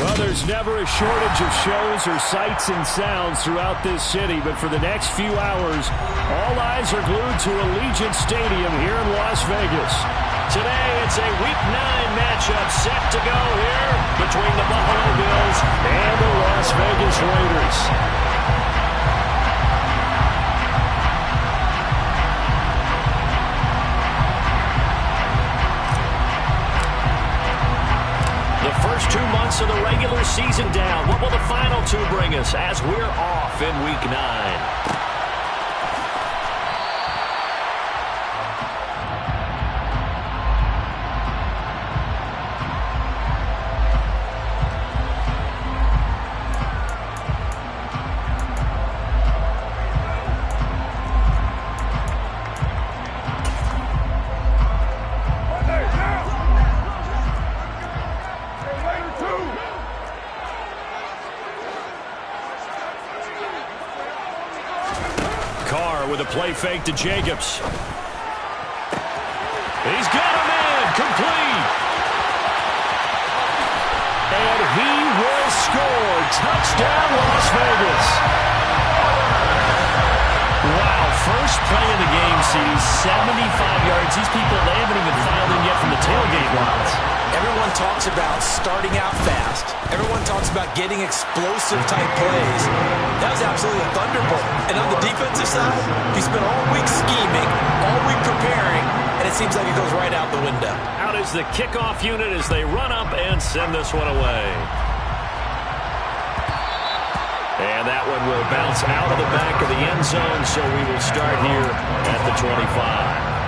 Well, there's never a shortage of shows or sights and sounds throughout this city, but for the next few hours, all eyes are glued to Allegiant Stadium here in Las Vegas. Today, it's a Week 9 matchup set to go here between the Buffalo Bills and the Las Vegas Raiders. First 2 months of the regular season down. What will the final two bring us as we're off in Week 9? With a play fake to Jacobs. He's got a man complete. And he will score. Touchdown, Las Vegas. Wow, first play of the game sees 75 yards. These people, they haven't even filed in yet from the tailgate lines. Everyone talks about starting out fast. Everyone talks about getting explosive-type plays. That was absolutely a thunderbolt. And on the defensive side, he spent all week scheming, all week preparing, and it seems like it goes right out the window. Out is the kickoff unit as they run up and send this one away. And that one will bounce out of the back of the end zone, so we will start here at the 25.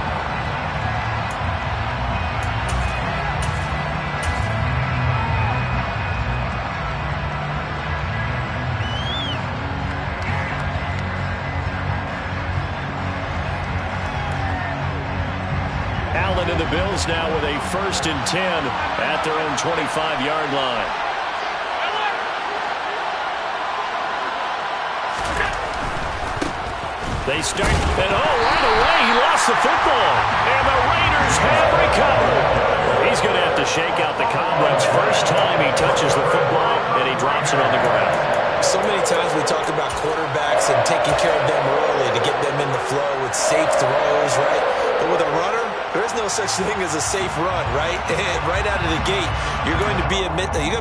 And the Bills now with a 1st and 10 at their own 25-yard line. They start, and right away he lost the football. And the Raiders have recovered. He's going to have to shake out the cobwebs. First time he touches the football, and he drops it on the ground. So many times we talk about quarterbacks and taking care of them early to get them in the flow with safe throws, right? But with a runner, there is no such thing as a safe run, right? And right out of the gate, you're going to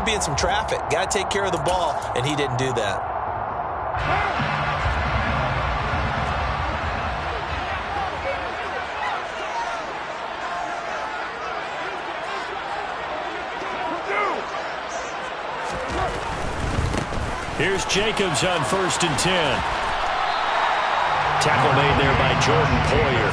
be in some traffic. Got to take care of the ball, and he didn't do that. Here's Jacobs on 1st and 10. Tackle made there by Jordan Poyer.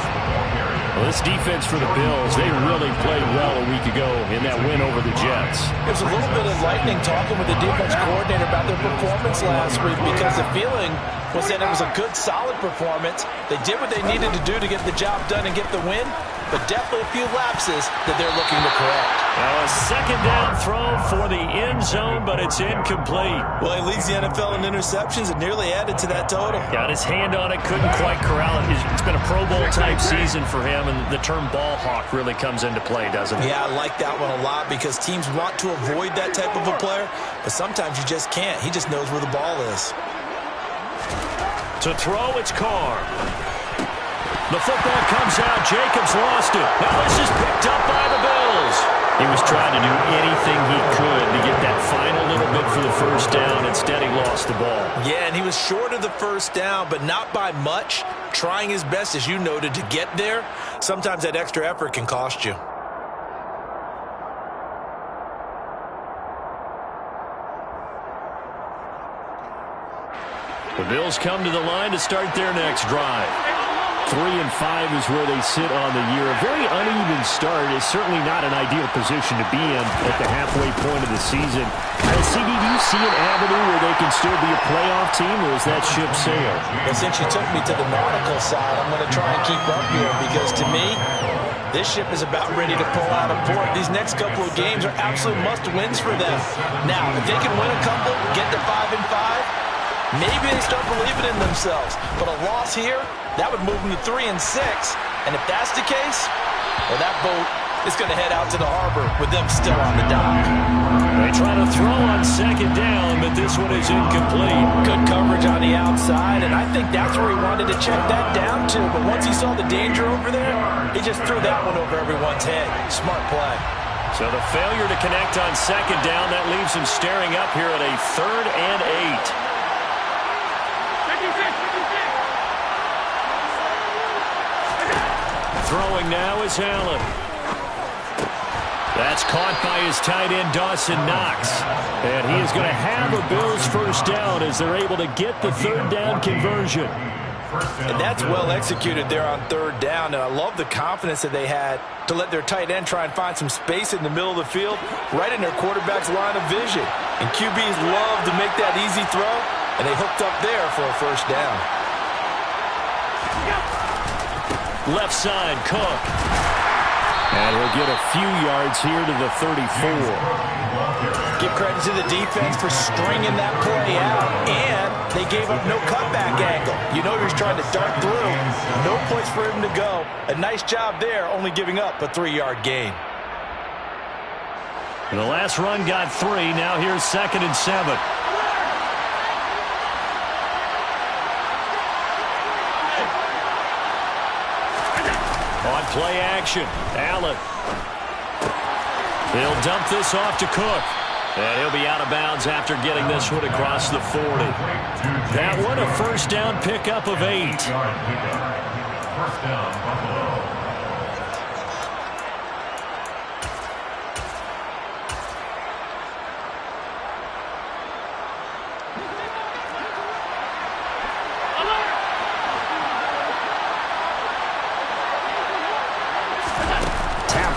Well, this defense for the Bills, they really played well a week ago in that win over the Jets. It was a little bit enlightening talking with the defense coordinator about their performance last week because the feeling was that it was a good, solid performance. They did what they needed to do to get the job done and get the win, but definitely a few lapses that they're looking to correct. Now a 2nd down throw for the end zone, but it's incomplete. Well, he leads the NFL in interceptions and nearly added to that total. Got his hand on it, couldn't quite corral it. It's been a Pro Bowl-type season for him, and the term ball hawk really comes into play, doesn't it? Yeah, I like that one a lot because teams want to avoid that type of a player, but sometimes you just can't. He just knows where the ball is. To throw, it's Carr. The football comes out. Jacobs lost it. Now this is picked up by the Bills. He was trying to do anything he could to get that final little bit for the 1st down. Instead, he lost the ball. Yeah, and he was short of the 1st down, but not by much. Trying his best, as you noted, to get there. Sometimes that extra effort can cost you. The Bills come to the line to start their next drive. 3 and 5 is where they sit on the year. A very uneven start is certainly not an ideal position to be in at the halfway point of the season. CD, do you see an avenue where they can still be a playoff team, or is that ship sailed? Well, since you took me to the nautical side, I'm going to try and keep up here because to me, this ship is about ready to pull out of port. These next couple of games are absolute must-wins for them. Now, if they can win a couple, get to 5 and 5, maybe they start believing in themselves. But a loss here, that would move them to 3 and 6. And if that's the case, well, that boat is going to head out to the harbor with them still on the dock. They try to throw on second down, but this one is incomplete. Good coverage on the outside, and I think that's where he wanted to check that down to. But once he saw the danger over there, he just threw that one over everyone's head. Smart play. So the failure to connect on second down, that leaves him staring up here at a 3rd and 8. Throwing now is Allen. That's caught by his tight end, Dawson Knox. And he is going to have a Bills first down as they're able to get the 3rd down conversion. And that's well executed there on 3rd down. And I love the confidence that they had to let their tight end try and find some space in the middle of the field, right in their quarterback's line of vision. And QBs love to make that easy throw, and they hooked up there for a first down. Left side, Cook. And he'll get a few yards here to the 34. Give credit to the defense for stringing that play out, and they gave up no cutback angle. You know he was trying to dart through. No place for him to go. A nice job there, only giving up a 3-yard gain. And the last run got 3. Now here's 2nd and 7. On play action, Allen. He'll dump this off to Cook. And he'll be out of bounds after getting this one across the 40. That one a first down pickup of 8. First down, Buffalo.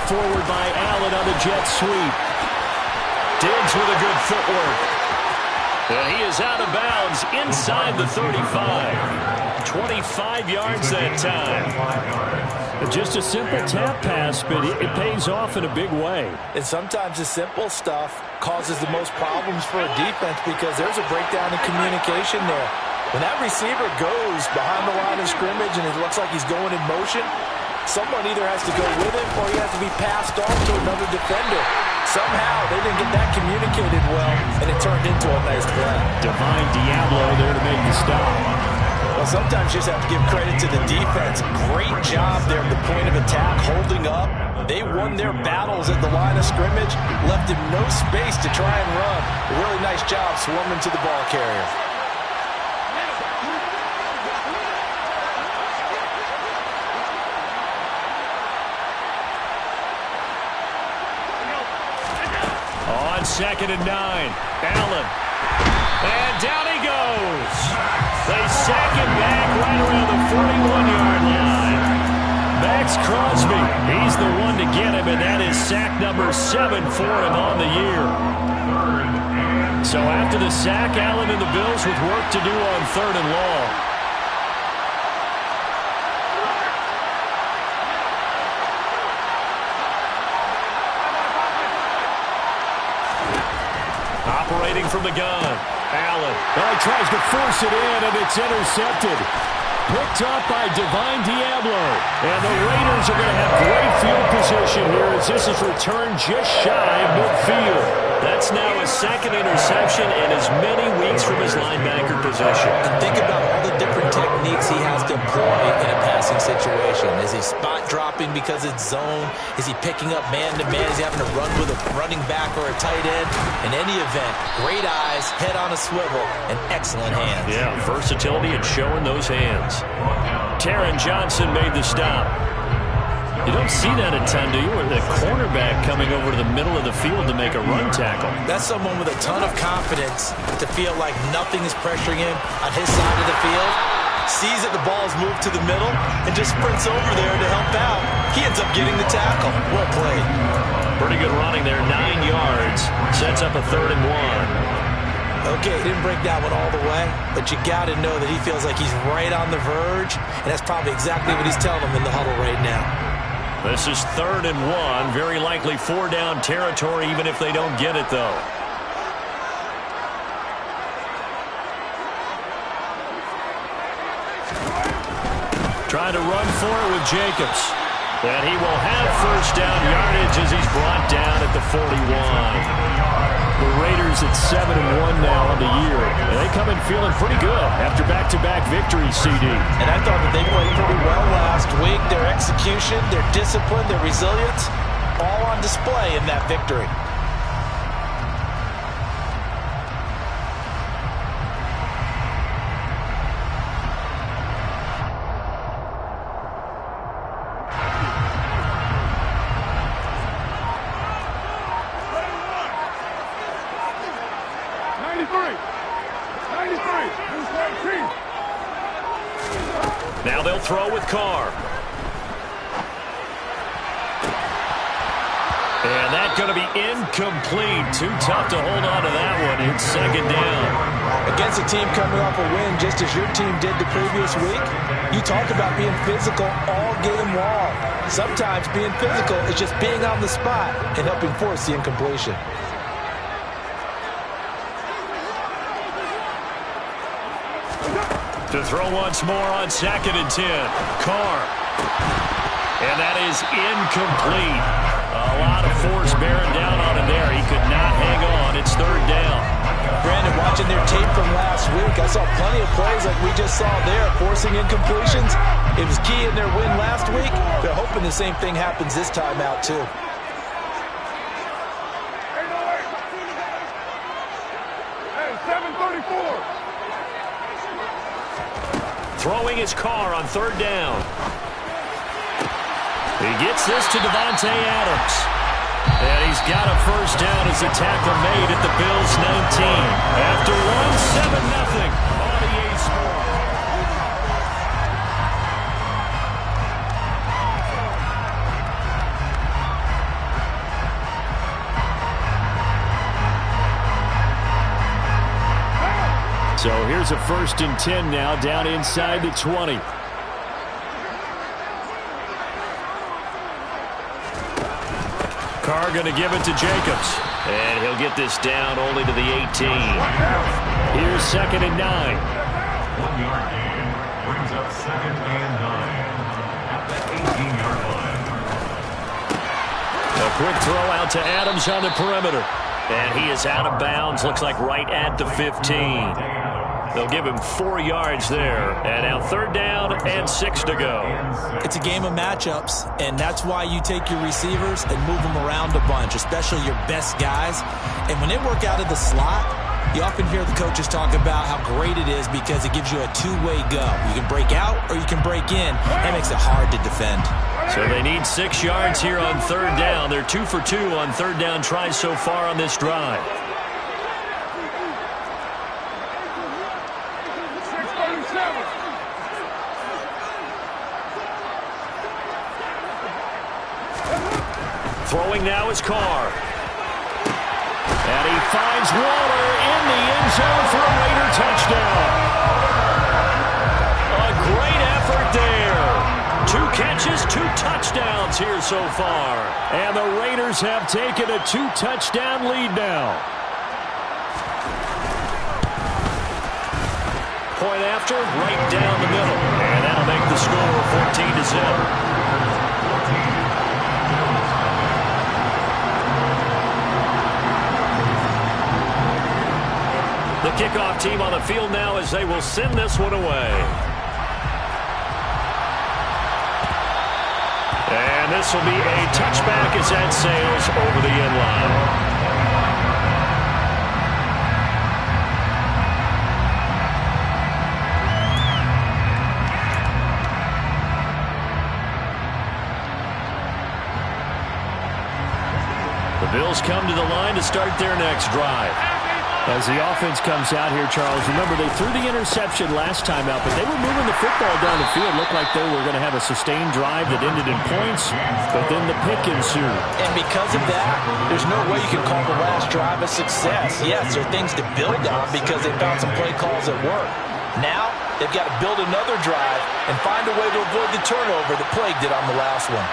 Forward by Allen on the jet sweep. Diggs with a good footwork. And he is out of bounds inside the 35. 25 yards that time. Just a simple tap pass, but it pays off in a big way. And sometimes the simple stuff causes the most problems for a defense because there's a breakdown in communication there. When that receiver goes behind the line of scrimmage and it looks like he's going in motion, someone either has to go with him or he has to be passed on to another defender. Somehow they didn't get that communicated well, and it turned into a nice play. Divine Diablo there to make the stop. Well, sometimes you just have to give credit to the defense. Great job there at the point of attack, holding up. They won their battles at the line of scrimmage, left him no space to try and run. A really nice job swarming to the ball carrier. On 2nd and 9, Allen. And down he goes. They sack him back right around the 41-yard line. Max Crosby, he's the one to get him, and that is sack number 7 for him on the year. So after the sack, Allen and the Bills with work to do on 3rd and long. Operating from the gun, Allen. Oh, he tries to force it in, and it's intercepted. Picked up by Divine Diablo. And the Raiders are going to have great field position here as this is returned just shy of midfield. That's now his 2nd interception and as many weeks from his linebacker position. And think about all the different techniques he has to employ in a passing situation. Is he spot dropping because it's zone? Is he picking up man-to-man? Is he having to run with a running back or a tight end? In any event, great eyes, head on a swivel, and excellent hands. Yeah, versatility and showing those hands. Taron Johnson made the stop. You don't see that a ton, do you? Or the cornerback coming over to the middle of the field to make a run tackle. That's someone with a ton of confidence to feel like nothing is pressuring him on his side of the field. Sees that the ball is moved to the middle and just sprints over there to help out. He ends up getting the tackle. Well played. Pretty good running there, 9 yards. Sets up a 3rd and 1. Okay, he didn't break that one all the way, but you got to know that he feels like he's right on the verge, and that's probably exactly what he's telling them in the huddle right now. This is 3rd and 1. Very likely 4-down territory, even if they don't get it, though. Trying to run for it with Jacobs. And he will have first down yardage as he's brought down at the 41. The Raiders at 7-1 now on the year. And they come in feeling pretty good after back-to-back victories, CD. And I thought that they played pretty well last week. Their execution, their discipline, their resilience, all on display in that victory. Now they'll throw with Carr. And that's going to be incomplete. Too tough to hold on to that one. It's second down. Against a team coming off a win just as your team did the previous week, you talk about being physical all game long. Sometimes being physical is just being on the spot and helping force the incompletion. To throw once more on 2nd and 10. Carr. And that is incomplete. A lot of force bearing down on him there. He could not hang on. It's 3rd down. Brandon, watching their tape from last week, I saw plenty of plays like we just saw there, forcing incompletions. It was key in their win last week. They're hoping the same thing happens this time out, too. Throwing his Carr on 3rd down. He gets this to Davante Adams. And he's got a first down as the tackle made at the Bills' 19. After one, 7-0 on the A score. So here's a 1st and 10 now, down inside the 20. Carr going to give it to Jacobs. And he'll get this down only to the 18. Here's 2nd and 9. 1-yard gain brings up 2nd and 9 at the 18-yard line. A quick throw out to Adams on the perimeter. And he is out of bounds, looks like right at the 15. They'll give him 4 yards there. And now 3rd down and 6 to go. It's a game of matchups, and that's why you take your receivers and move them around a bunch, especially your best guys. And when they work out of the slot, you often hear the coaches talk about how great it is because it gives you a two-way go. You can break out or you can break in. That makes it hard to defend. So they need 6 yards here on 3rd down. They're 2 for 2 on 3rd down tries so far on this drive. Throwing now is Carr. And he finds Waller in the end zone for a Raider touchdown. A great effort there. 2 catches, 2 touchdowns here so far. And the Raiders have taken a 2-touchdown lead now. Point after, right down the middle. And that'll make the score 14-0. The kickoff team on the field now as they will send this one away. And this will be a touchback as that sails over the end line. The Bills come to the line to start their next drive. As the offense comes out here, Charles, remember they threw the interception last time out, but they were moving the football down the field. Looked like they were going to have a sustained drive that ended in points, but then the pick ensued. And because of that, there's no way you can call the last drive a success. Yes, there are things to build on because they found some play calls that work. Now, they've got to build another drive and find a way to avoid the turnover that plagued it on the last one.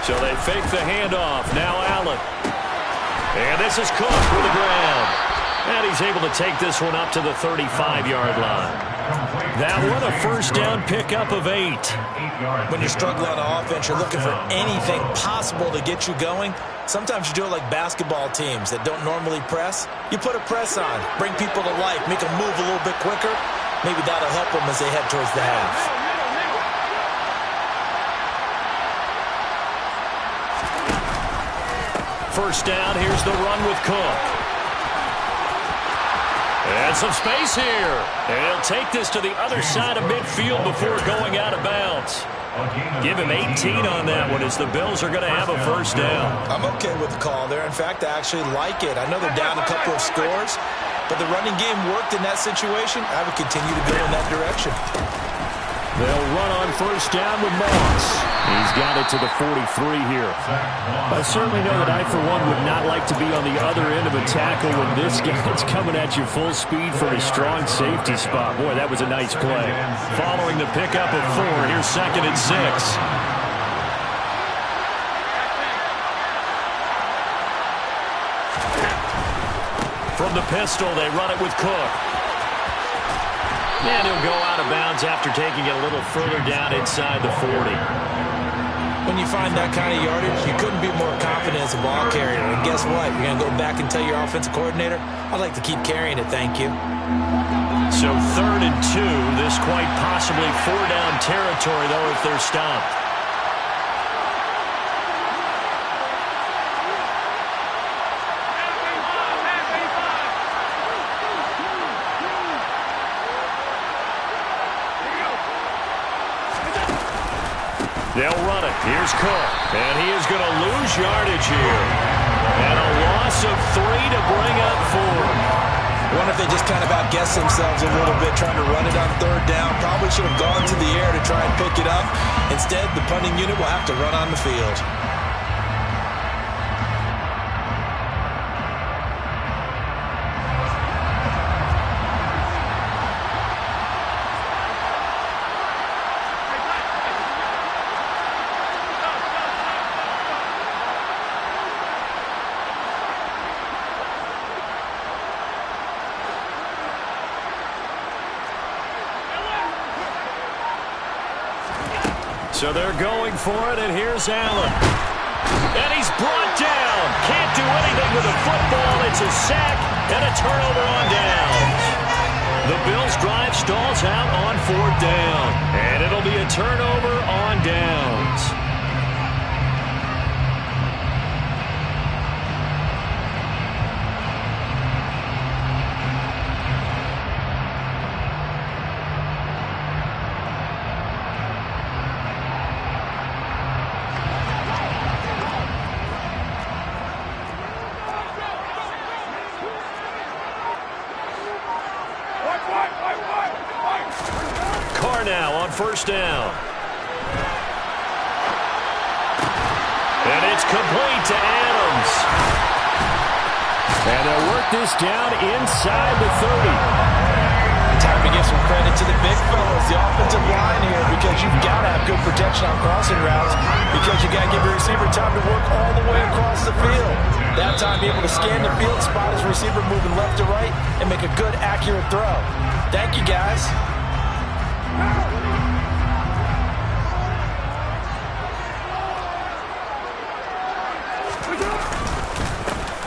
So they fake the handoff. Now Allen. And this is Cook with the ground. And he's able to take this one up to the 35-yard line. That one a first down pickup of 8. When you're struggling on offense, you're looking for anything possible to get you going. Sometimes you do it like basketball teams that don't normally press. You put a press on, bring people to life, make them move a little bit quicker. Maybe that'll help them as they head towards the half. First down, here's the run with Cook. And some space here. And he'll take this to the other side of midfield before going out of bounds. Give him 18 on that one as the Bills are going to have a first down. I'm okay with the call there. In fact, I actually like it. I know they're down a couple of scores, but the running game worked in that situation. I would continue to go in that direction. They'll run on first down with Moss. He's got it to the 43 here. I certainly know that I, for one, would not like to be on the other end of a tackle when this guy's coming at you full speed from a strong safety spot. Boy, that was a nice play. Following the pickup of 4, here's 2nd and 6. From the pistol, they run it with Cook. And he'll go out of bounds after taking it a little further down inside the 40. When you find that kind of yardage, you couldn't be more confident as a ball carrier. And guess what? You're going to go back and tell your offensive coordinator, I'd like to keep carrying it, thank you. So 3rd and 2. This quite possibly 4-down territory, though, if they're stopped. They'll run it. Here's Cook. And he is going to lose yardage here. And a loss of 3 to bring up 4. Wonder if they just kind of outguessed themselves a little bit trying to run it on 3rd down. Probably should have gone to the air to try and pick it up. Instead, the punting unit will have to run on the field. So they're going for it, and here's Allen. And he's brought down. Can't do anything with the football. It's a sack and a turnover on downs. The Bills' drive stalls out on 4th down. And it'll be a turnover on downs. Now on first down. And it's complete to Adams. And they'll work this down inside the 30. Time to give some credit to the big fellas, the offensive line here, because you've got to have good protection on crossing routes, because you got to give your receiver time to work all the way across the field. That time, be able to scan the field, spot his receiver moving left to right, and make a good, accurate throw. Thank you, guys.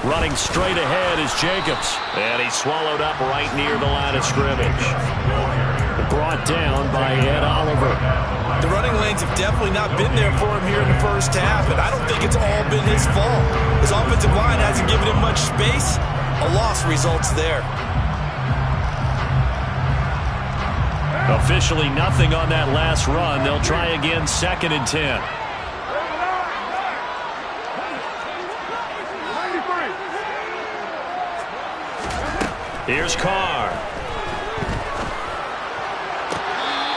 Running straight ahead is Jacobs. And he's swallowed up right near the line of scrimmage. Brought down by Ed Oliver. The running lanes have definitely not been there for him here in the first half, and I don't think it's all been his fault. His offensive line hasn't given him much space. A loss results there. Officially nothing on that last run. They'll try again 2nd and 10. Here's Carr.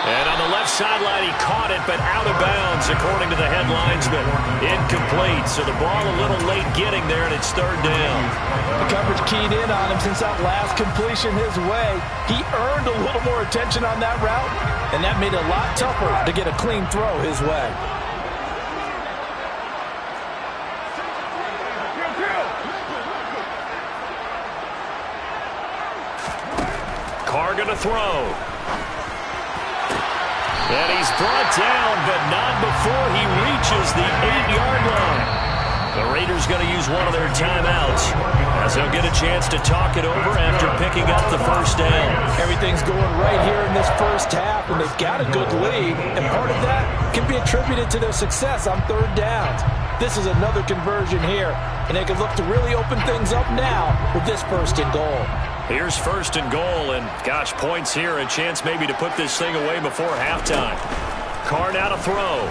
And on the left sideline, he caught it, but out of bounds, according to the headlinesman. Incomplete, so the ball a little late getting there, and it's 3rd down. The coverage keyed in on him since that last completion his way. He earned a little more attention on that route, and that made it a lot tougher to get a clean throw his way. Carr going to throw. And he's brought down, but not before he reaches the 8-yard line. The Raiders going to use one of their timeouts as they'll get a chance to talk it over after picking up the first down. Everything's going right here in this first half, and they've got a good lead, and part of that can be attributed to their success on third downs. This is another conversion here, and they can look to really open things up now with this first and goal. Here's first and goal, and gosh, points here, a chance maybe to put this thing away before halftime. Carr now to throw.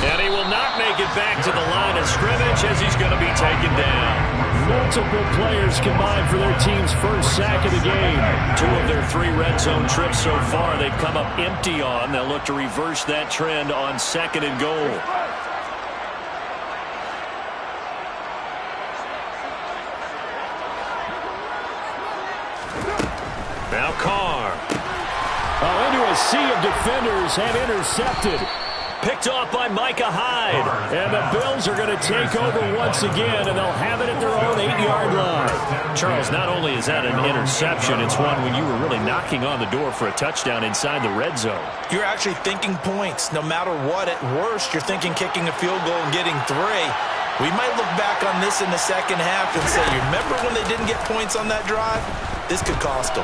And he will not make it back to the line of scrimmage as he's going to be taken down. Multiple players combined for their team's first sack of the game. 2 of their 3 red zone trips so far they've come up empty on. They'll look to reverse that trend on second and goal. Now Carr. Into a sea of defenders and intercepted. Picked off by Micah Hyde. And the Bills are going to take over once again, and they'll have it at their own 8-yard line. Charles, not only is that an interception, it's one when you were really knocking on the door for a touchdown inside the red zone. You're actually thinking points. No matter what, at worst, you're thinking kicking a field goal and getting 3. We might look back on this in the second half and say, you remember when they didn't get points on that drive? This could cost them.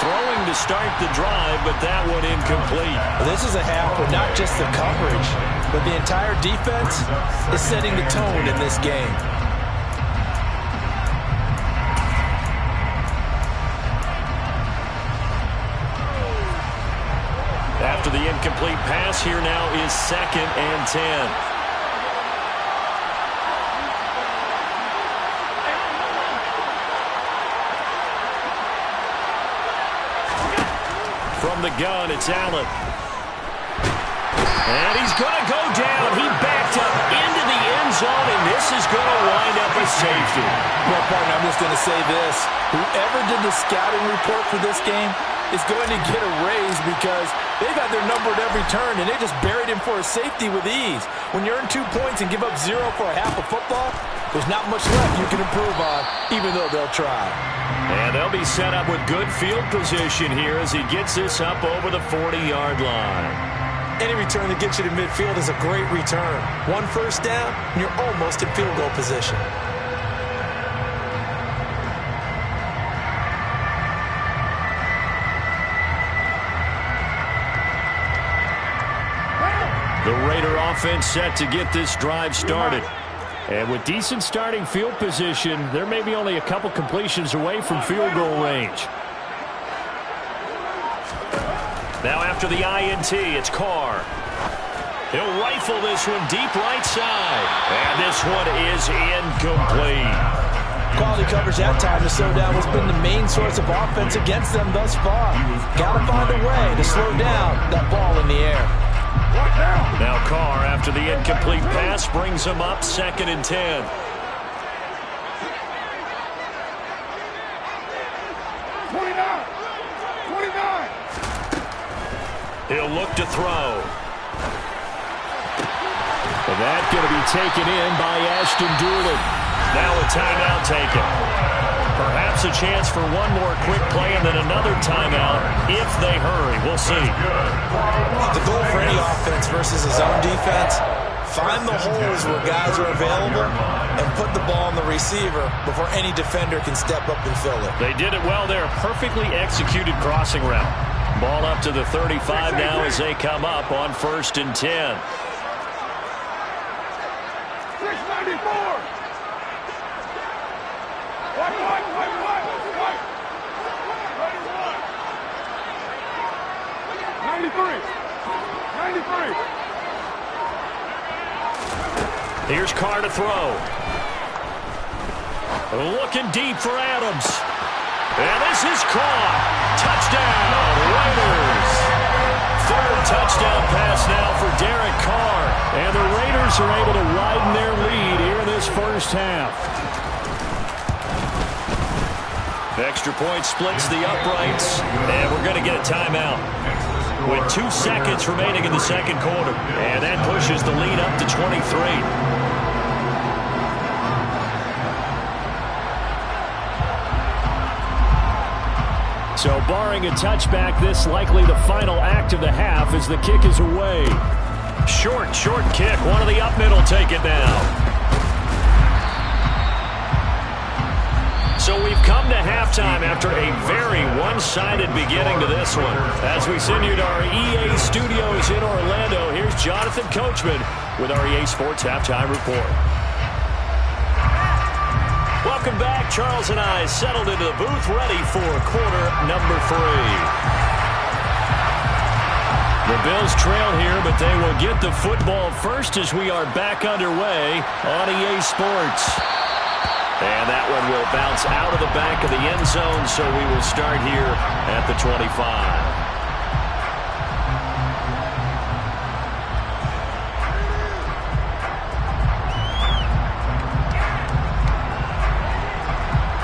Throwing to start the drive, but that one incomplete. This is a half where not just the coverage, but the entire defense is setting the tone in this game. After the incomplete pass, here now is 2nd and 10. From the gun, it's Allen. And he's going to go down. He backed up into the end zone, and this is going to wind up a safety. Well, partner, I'm just going to say this. Whoever did the scouting report for this game is going to get a raise because they've had their number at every turn, and they just buried him for a safety with ease. When you earn 2 points and give up 0 for a half of football, there's not much left you can improve on, even though they'll try. And they'll be set up with good field position here as he gets this up over the 40-yard line. Any return that gets you to midfield is a great return. 1 first down, and you're almost in field goal position. The Raider offense set to get this drive started. And with decent starting field position, there may be only a couple completions away from field goal range. Now after the INT, it's Carr. He'll rifle this one deep right side. And this one is incomplete. Quality coverage that time to slow down has been the main source of offense against them thus far. Got to find a way to slow down that ball in the air. Now Carr, after the incomplete pass, brings him up 2nd and 10. He'll look to throw. And that's going to be taken in by Ashton Doolin. Now a timeout taken. Perhaps a chance for one more quick play and then another timeout if they hurry. We'll see. The goal for any offense versus a zone defense, find the holes where guys are available and put the ball on the receiver before any defender can step up and fill it. They did it well there. Perfectly executed crossing route. Ball up to the 35 now as they come up on 1st and 10. 694. 93. Here's Carr to throw. Looking deep for Adams. And this is caught. Touchdown, Raiders. 3rd touchdown pass now for Derek Carr. And the Raiders are able to widen their lead here in this first half. Extra point splits the uprights. And we're going to get a timeout with 2 seconds remaining in the second quarter. And that pushes the lead up to 23. So barring a touchback, this likely the final act of the half as the kick is away. Short kick. One of the up middle take it now. So we've come to halftime after a very one-sided beginning to this one. As we send you to our EA studios in Orlando, here's Jonathan Coachman with our EA Sports Halftime Report. Welcome back. Charles and I settled into the booth ready for quarter number 3. The Bills trail here, but they will get the football first as we are back underway on EA Sports. And that one will bounce out of the back of the end zone, so we will start here at the 25.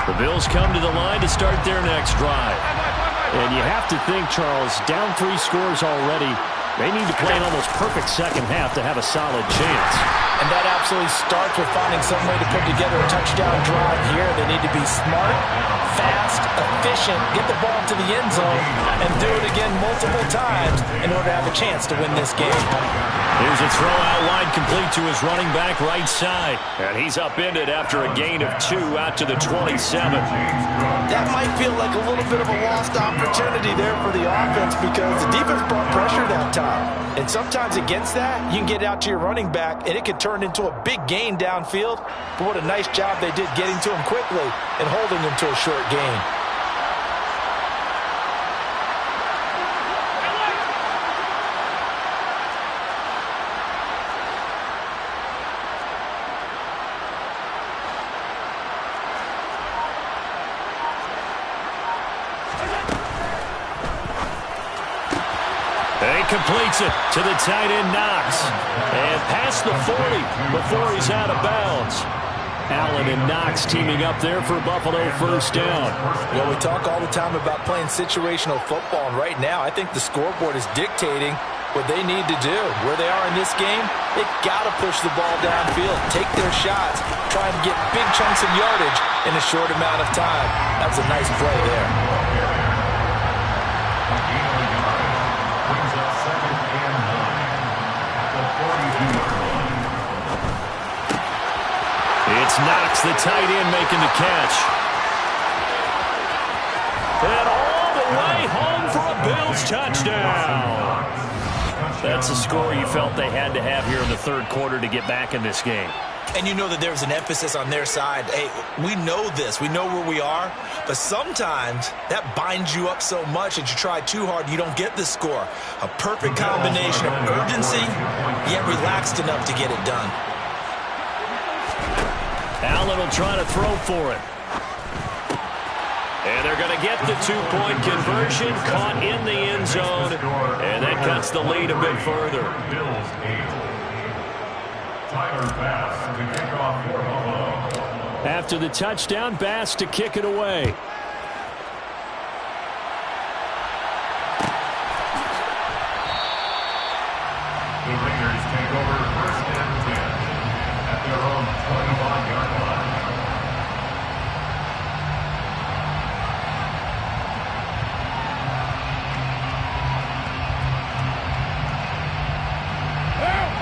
The Bills come to the line to start their next drive. And you have to think, Charles, down 3 scores already. They need to play an almost perfect second half to have a solid chance. And that absolutely starts with finding some way to put together a touchdown drive here. They need to be smart, fast, efficient, get the ball to the end zone, and do it again multiple times in order to have a chance to win this game. Here's a throw out wide, complete to his running back right side. And he's upended after a gain of 2 out to the 27. That might feel like a little bit of a lost opportunity there for the offense because the defense brought pressure that time. And sometimes against that, you can get out to your running back, and it could turn into a big gain downfield. But what a nice job they did getting to him quickly and holding him to a short gain. Completes it to the tight end, Knox. And past the 40 before he's out of bounds. Allen and Knox teaming up there for Buffalo first down. Well, we talk all the time about playing situational football, and right now I think the scoreboard is dictating what they need to do. Where they are in this game, they've got to push the ball downfield, take their shots, try to get big chunks of yardage in a short amount of time. That was a nice play there. It's Knox, the tight end, making the catch. And all the way home for a Bills touchdown. That's a score you felt they had to have here in the third quarter to get back in this game. And you know that there was an emphasis on their side. Hey, we know this. We know where we are. But sometimes that binds you up so much that you try too hard, you don't get the score. A perfect combination of urgency, yet relaxed enough to get it done. Allen will try to throw for it. And they're going to get the 2-point conversion, caught in the end zone, and that cuts the lead a bit further. Bills 8. Tyler Bass to kick off for Buffalo. After the touchdown, Bass to kick it away. The Raiders take over first and 10 at their own 25-yard line.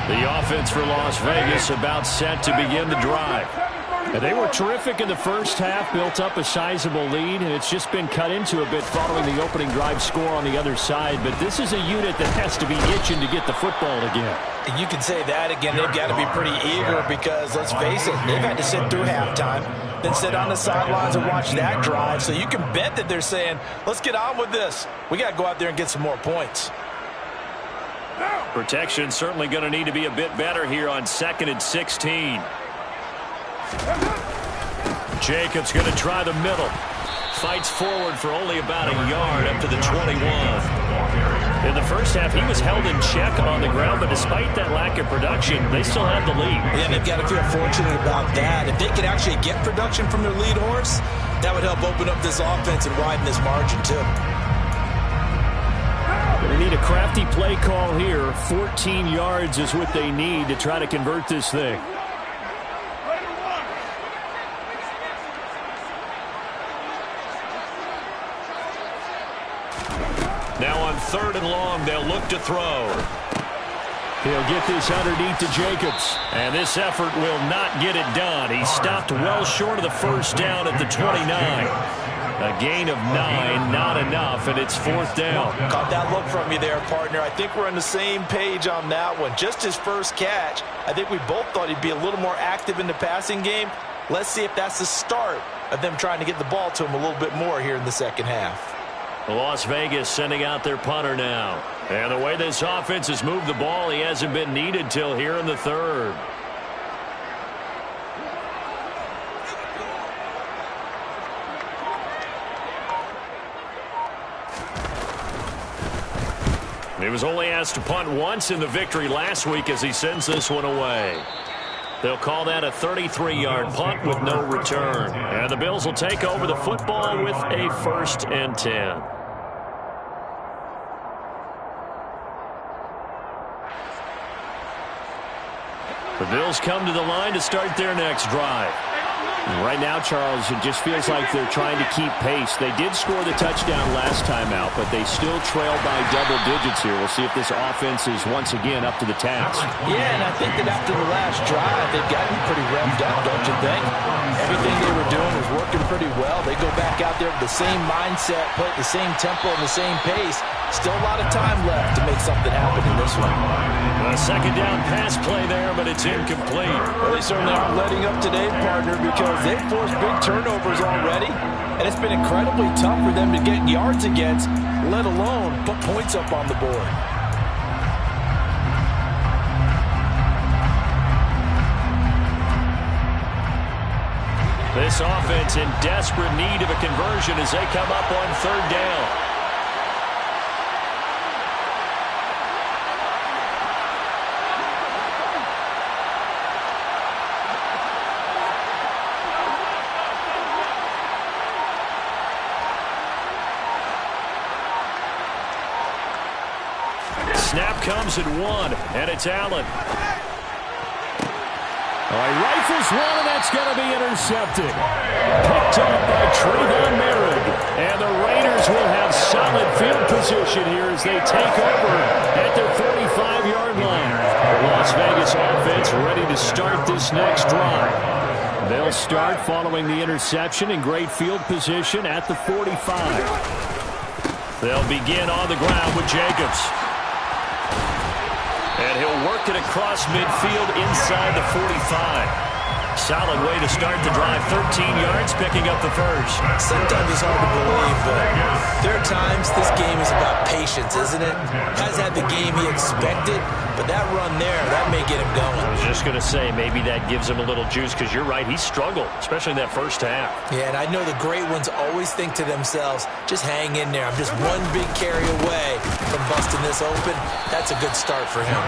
The offense for Las Vegas about set to begin the drive. And they were terrific in the first half, built up a sizable lead, and it's just been cut into a bit following the opening drive score on the other side. But this is a unit that has to be itching to get the football again. And you can say that again. They've got to be pretty eager because, let's face it, they've had to sit through halftime, then sit on the sidelines and watch that drive. So you can bet that they're saying, let's get on with this. We got to go out there and get some more points. Protection certainly going to need to be a bit better here on 2nd and 16. Jacobs going to try the middle. Fights forward for only about a yard up to the 21. In the first half, he was held in check on the ground, but despite that lack of production, they still have the lead. Yeah, they've got to feel fortunate about that. If they could actually get production from their lead horse, that would help open up this offense and widen this margin, too. They need a crafty play call here. 14 yards is what they need to try to convert this thing. 3rd and long. They'll look to throw. He'll get this underneath to Jacobs. And this effort will not get it done. He stopped well short of the first down at the 29. A gain of 9, not enough, and it's 4th down. Caught that look from you there, partner. I think we're on the same page on that one. Just his first catch, I think we both thought he'd be a little more active in the passing game. Let's see if that's the start of them trying to get the ball to him a little bit more here in the second half. Las Vegas sending out their punter now. And the way this offense has moved the ball, he hasn't been needed till here in the 3rd. He was only asked to punt once in the victory last week as he sends this one away. They'll call that a 33-yard punt with no return. And the Bills will take over the football with a 1st and 10. The Bills come to the line to start their next drive. Right now, Charles, it just feels like they're trying to keep pace. They did score the touchdown last time out, but they still trail by double digits here. We'll see if this offense is once again up to the task. Yeah, and I think that after the last drive, they've gotten pretty revved up, don't you think? Everything they were doing was working pretty well. They go back out there with the same mindset, play at the same tempo and the same pace. Still a lot of time left to make something happen in this one. A 2nd down pass play there, but it's incomplete. Well, they certainly aren't letting up today, partner, because they've forced big turnovers already, and it's been incredibly tough for them to get yards against, let alone put points up on the board. This offense in desperate need of a conversion as they come up on 3rd down. Snap comes at 1, and it's Allen. All right, rifles one, and that's going to be intercepted. Picked up by Trayvon Merrick. And the Raiders will have solid field position here as they take over at their 45-yard line. The Las Vegas offense ready to start this next drive. They'll start following the interception in great field position at the 45. They'll begin on the ground with Jacobs. And he'll work it across midfield inside the 45. Solid way to start the drive. 13 yards, picking up the first. Sometimes it's hard to believe, but there are times this game is about patience, isn't it? Hasn't had the game he expected, but that run there, that may get him going. I was just going to say, maybe that gives him a little juice, because you're right, he struggled, especially in that first half. Yeah, and I know the great ones always think to themselves, just hang in there. I'm just one big carry away from busting this open. That's a good start for him.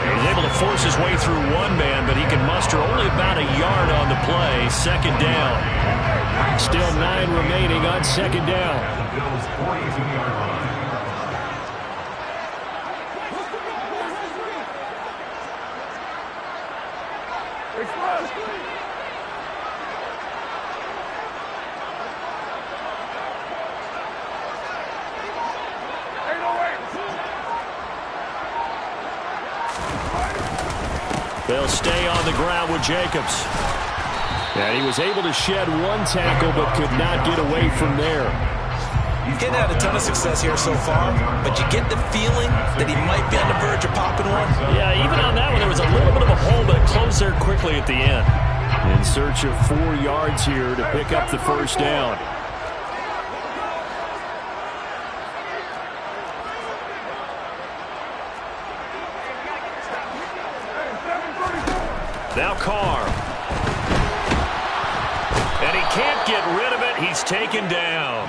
He's able to force his way through one man, but he can muster only about a yard on the play. 2nd down. Still 9 remaining on 2nd down. Bills 42-yard line. They'll stay on the ground with Jacobs. And he was able to shed one tackle but could not get away from there. He's getting had a ton of success here so far, but you get the feeling that he might be on the verge of popping one. Yeah, even on that one, there was a little bit of a hole, but it closed there quickly at the end. In search of 4 yards here to pick up the first down. Now Carr. And he can't get rid of it. He's taken down.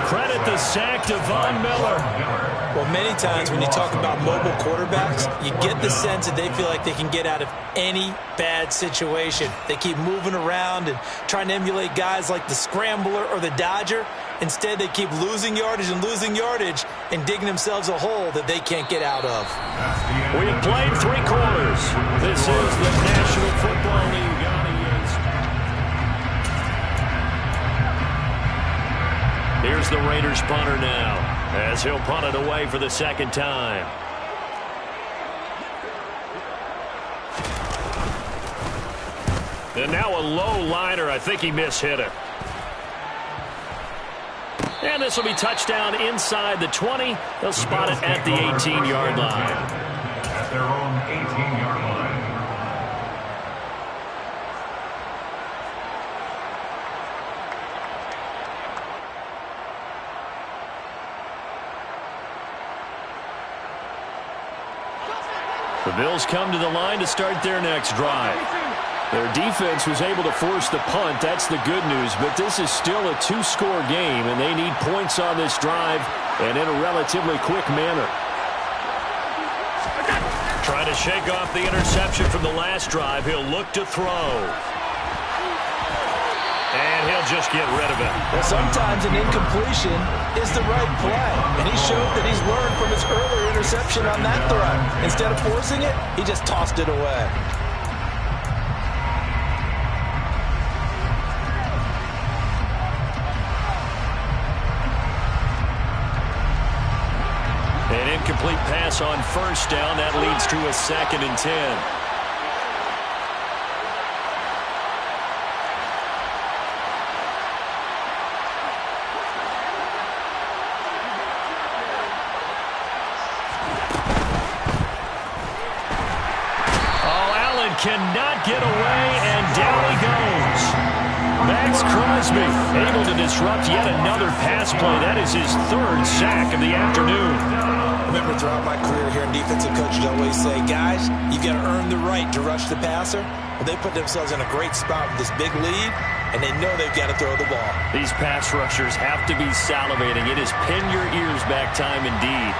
Credit the sack to Von Miller. Well, many times when you talk about mobile quarterbacks, you get the sense that they feel like they can get out of any bad situation. They keep moving around and trying to emulate guys like the Scrambler or the Dodger. Instead, they keep losing yardage and digging themselves a hole that they can't get out of. We have played 3 quarters. This is the National Football League. Here's the Raiders punter now. as he'll punt it away for the second time. And now a low liner. I think he mishit it. And this will be touchdown inside the 20. They'll spot it at the 18-yard line. At their own 18-yard line. The Bills come to the line to start their next drive. Their defense was able to force the punt. That's the good news. But this is still a two-score game, and they need points on this drive and in a relatively quick manner. Trying to shake off the interception from the last drive. He'll look to throw. And he'll just get rid of it. Well, sometimes an incompletion is the right play. And he showed that he's learned from his earlier interception on that throw. Instead of forcing it, he just tossed it away. An incomplete pass on first down. That leads to a 2nd and 10. Cannot get away, and down he goes. Max Crosby able to disrupt yet another pass play. That is his 3rd sack of the afternoon. Remember, throughout my career here in defensive coaches always say, guys, you got to earn the right to rush the passer. Well, they put themselves in a great spot with this big lead, and they know they've got to throw the ball. These pass rushers have to be salivating. It is pin your ears back time indeed.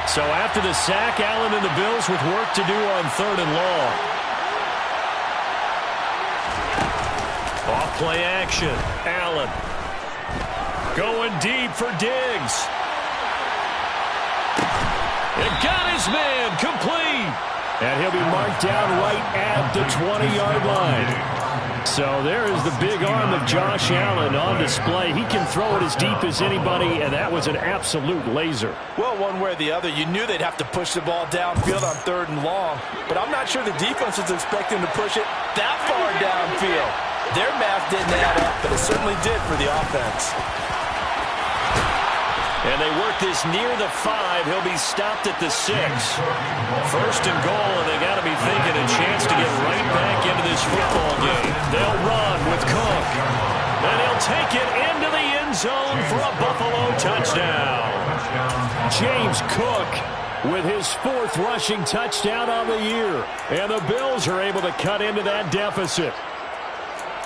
So after the sack, Allen and the Bills with work to do on 3rd and long. Off play action. Allen going deep for Diggs. It got his man complete. And he'll be marked down right at the 20-yard line. So there is the big arm of Josh Allen on display. He can throw it as deep as anybody, and that was an absolute laser. Well, one way or the other, you knew they'd have to push the ball downfield on 3rd and long. But I'm not sure the defense is expecting to push it that far downfield. Their math didn't add up, but it certainly did for the offense. And they work this near the 5. He'll be stopped at the 6. 1st and goal, and they got to be thinking a chance to get right back into this football game. They'll run with Cook. And he'll take it into the end zone for a Buffalo touchdown. James Cook with his 4th rushing touchdown on the year. And the Bills are able to cut into that deficit.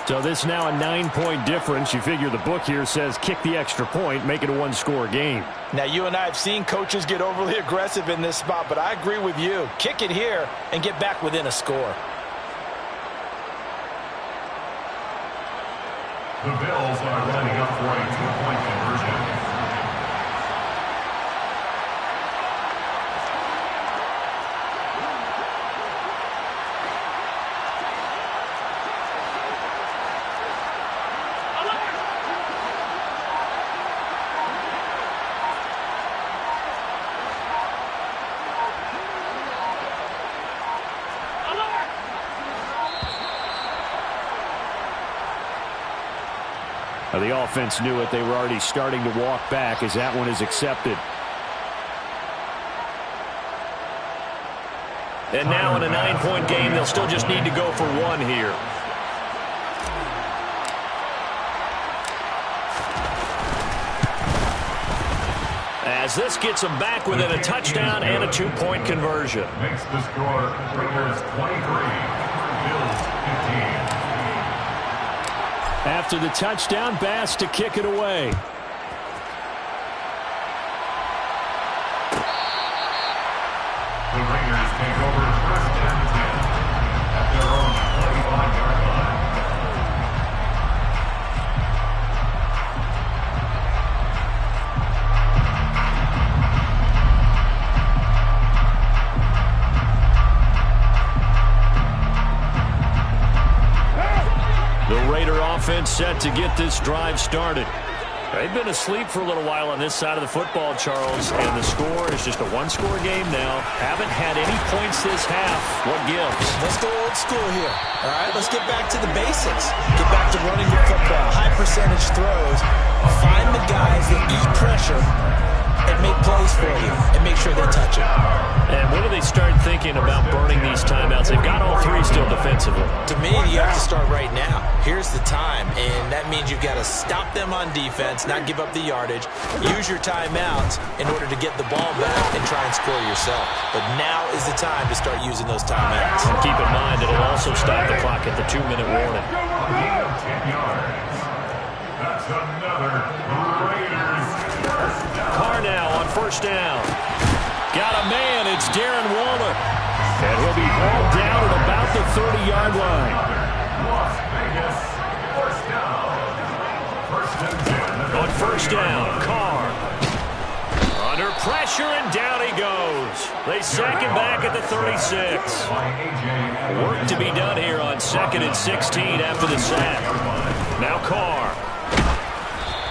So this now a 9-point difference. You figure the book here says kick the extra point, make it a 1-score game. Now, you and I have seen coaches get overly aggressive in this spot, but I agree with you. Kick it here and get back within a score. The Bills are lining up for a 2-point conversion. The offense knew it. They were already starting to walk back as that one is accepted. And now in a 9-point game, they'll still just need to go for 1 here. As this gets them back within a touchdown and a 2-point conversion. Makes the score Raiders 23, Bills 15. After the touchdown, Bass to kick it away. The Raiders take over 1st and 10 at their own 25-yard line. The Raider offense set to get this drive started. They've been asleep for a little while on this side of the football, Charles, and the score is just a one-score game now. Haven't had any points this half. What gives? Let's go old school here. All right, let's get back to the basics. Get back to running the football. High percentage throws. Find the guys that eat pressure and make plays for you and make sure they touch it. And when do they start thinking about burning these timeouts? They've got all three still defensively. To me, you have to start right now. Here's the time, and that means you've got to stop them on defense, not give up the yardage, use your timeouts in order to get the ball back and try and score yourself. But now is the time to start using those timeouts. And keep in mind, it'll also stop the clock at the 2-minute warning. 10 yards. That's another Raiders first down. Carr now on first down. Got a man, it's Darren Waller. And he'll be hauled down at about the 30-yard line. Las Vegas, first down. First and 10. On first down, Carr. Under pressure, and down he goes. They sack him back at the 36. Work to be done here on 2nd and 16 after the sack. Now Carr.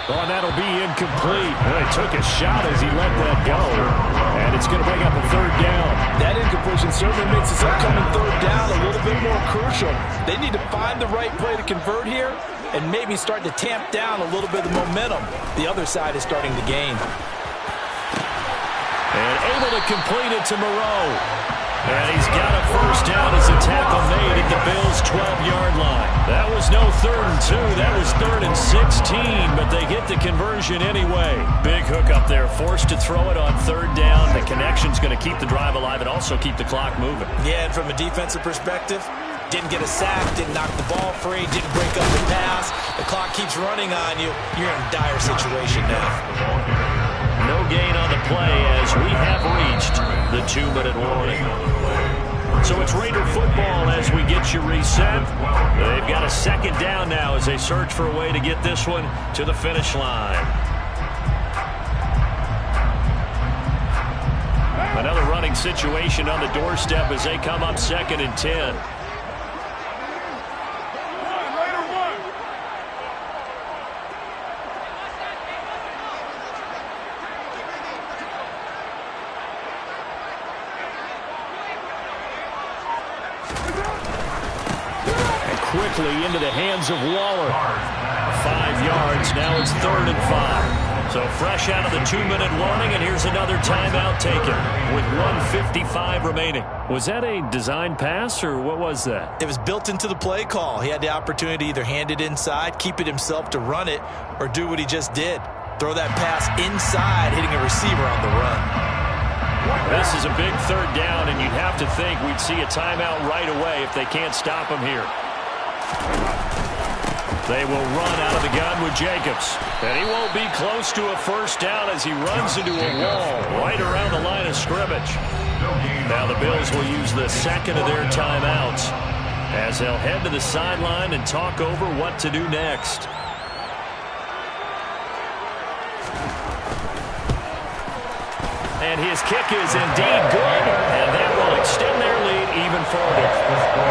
Oh, and that'll be incomplete. Well, he took a shot as he let that go. And it's going to bring up a 3rd down. That incompletion certainly makes this upcoming 3rd down a little bit more crucial. They need to find the right play to convert here and maybe start to tamp down a little bit of the momentum the other side is starting to gain. And able to complete it to Moreau. And he's got a first down as a tackle made at the Bills' 12-yard line. That was no 3rd and 2. That was 3rd and 16, but they get the conversion anyway. Big hook up there, forced to throw it on 3rd down. The connection's going to keep the drive alive and also keep the clock moving. Yeah, and from a defensive perspective, didn't get a sack, didn't knock the ball free, didn't break up the pass. The clock keeps running on you. You're in a dire situation now. No gain on the play as we have reached the 2-minute warning. So it's Raider football as we get you reset. They've got a 2nd down now as they search for a way to get this one to the finish line. Another running situation on the doorstep as they come up 2nd and 10. Quickly into the hands of Waller. 5 yards. Now it's 3rd and 5. So fresh out of the 2-minute warning, and here's another timeout taken with 1:55 remaining. Was that a design pass, or what was that? It was built into the play call. He had the opportunity to either hand it inside, keep it himself to run it, or do what he just did. Throw that pass inside, hitting a receiver on the run. This is a big 3rd down, and you'd have to think we'd see a timeout right away if they can't stop him here. They will run out of the gun with Jacobs. And he won't be close to a first down as he runs into a wall right around the line of scrimmage. Now the Bills will use the 2nd of their timeouts as they'll head to the sideline and talk over what to do next. And his kick is indeed good, and that will extend their lead even further.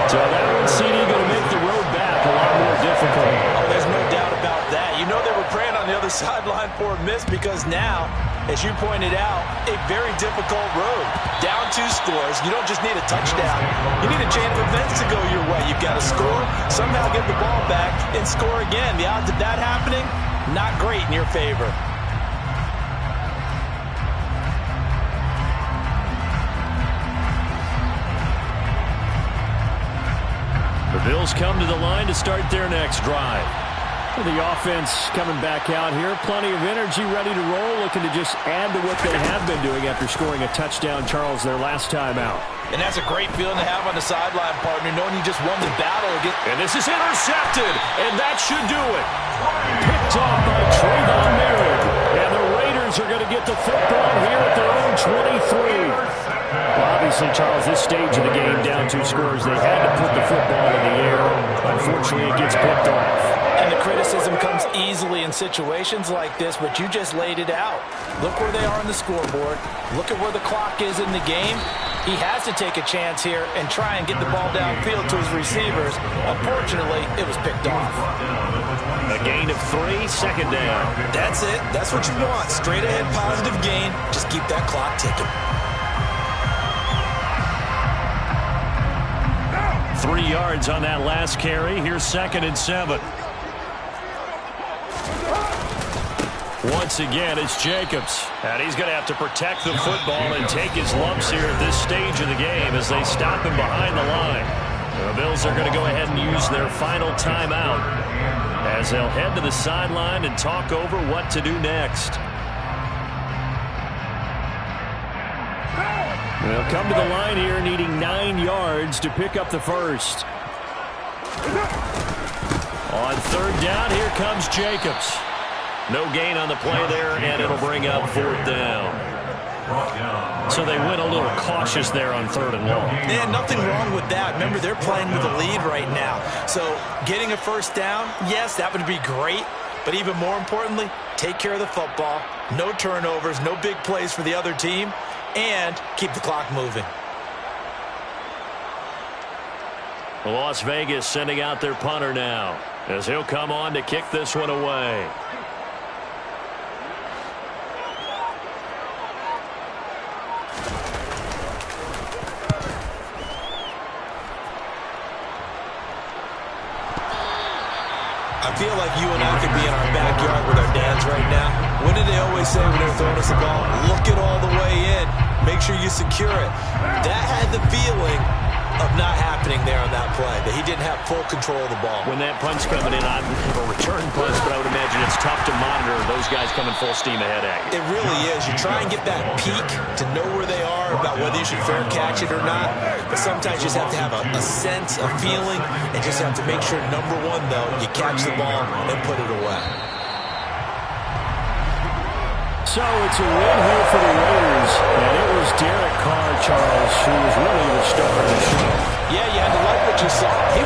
So that one, CD, going to make the road back a lot more difficult. Oh, there's no doubt about that. You know they were praying on the other sideline for a miss because now, as you pointed out, a very difficult road. Down 2 scores. You don't just need a touchdown. You need a chain of events to go your way. You've got to score, somehow get the ball back, and score again. The odds of that happening, not great in your favor. The Bills come to the line to start their next drive. The offense coming back out here. Plenty of energy, ready to roll, looking to just add to what they have been doing after scoring a touchdown, Charles, their last time out. And that's a great feeling to have on the sideline, partner, knowing you just won the battle against. And this is intercepted, and that should do it. Picked off by Trayvon Merritt. And the Raiders are going to get the football here at their own 23. Well, obviously, Charles, this stage of the game, down 2 scores, they had to put the football in the air. Unfortunately, it gets picked off. And the criticism comes easily in situations like this, but you just laid it out. Look where they are on the scoreboard. Look at where the clock is in the game. He has to take a chance here and try and get the ball downfield to his receivers. Unfortunately, it was picked off. A gain of 3, second down. That's it. That's what you want. Straight ahead positive gain. Just keep that clock ticking. 3 yards on that last carry. Here's 2nd and 7. Once again, it's Jacobs. And he's going to have to protect the football and take his lumps here at this stage of the game as they stop him behind the line. The Bills are going to go ahead and use their final timeout as they'll head to the sideline and talk over what to do next. They'll come to the line here needing 9 yards to pick up the first. On 3rd down, here comes Jacobs. No gain on the play there, and it'll bring up 4th down. So they went a little cautious there on 3rd and long. Yeah, nothing wrong with that. Remember, they're playing with a lead right now. So getting a first down, yes, that would be great. But even more importantly, take care of the football. No turnovers, no big plays for the other team, and keep the clock moving. Las Vegas sending out their punter now as he'll come on to kick this one away. I feel like you and I could be in our backyard with our dads right now. What did they always say when they're throwing us the ball? Look it all the way in. Make sure you secure it. That had the feeling of not happening there on that play, that he didn't have full control of the ball. When that punt's coming in, I'd have a return punch, but I would imagine it's tough to monitor those guys coming full steam ahead at you. It really is. You try and get that peek to know where they are, about whether you should fair catch it or not. But sometimes you just have to have a sense, a feeling, and just have to make sure, number one, though, you catch the ball and put it away. So it's a win here for the Raiders, and it was Derek Carr, Charles, who was really the star of the show. Yeah, you had to like what you saw. He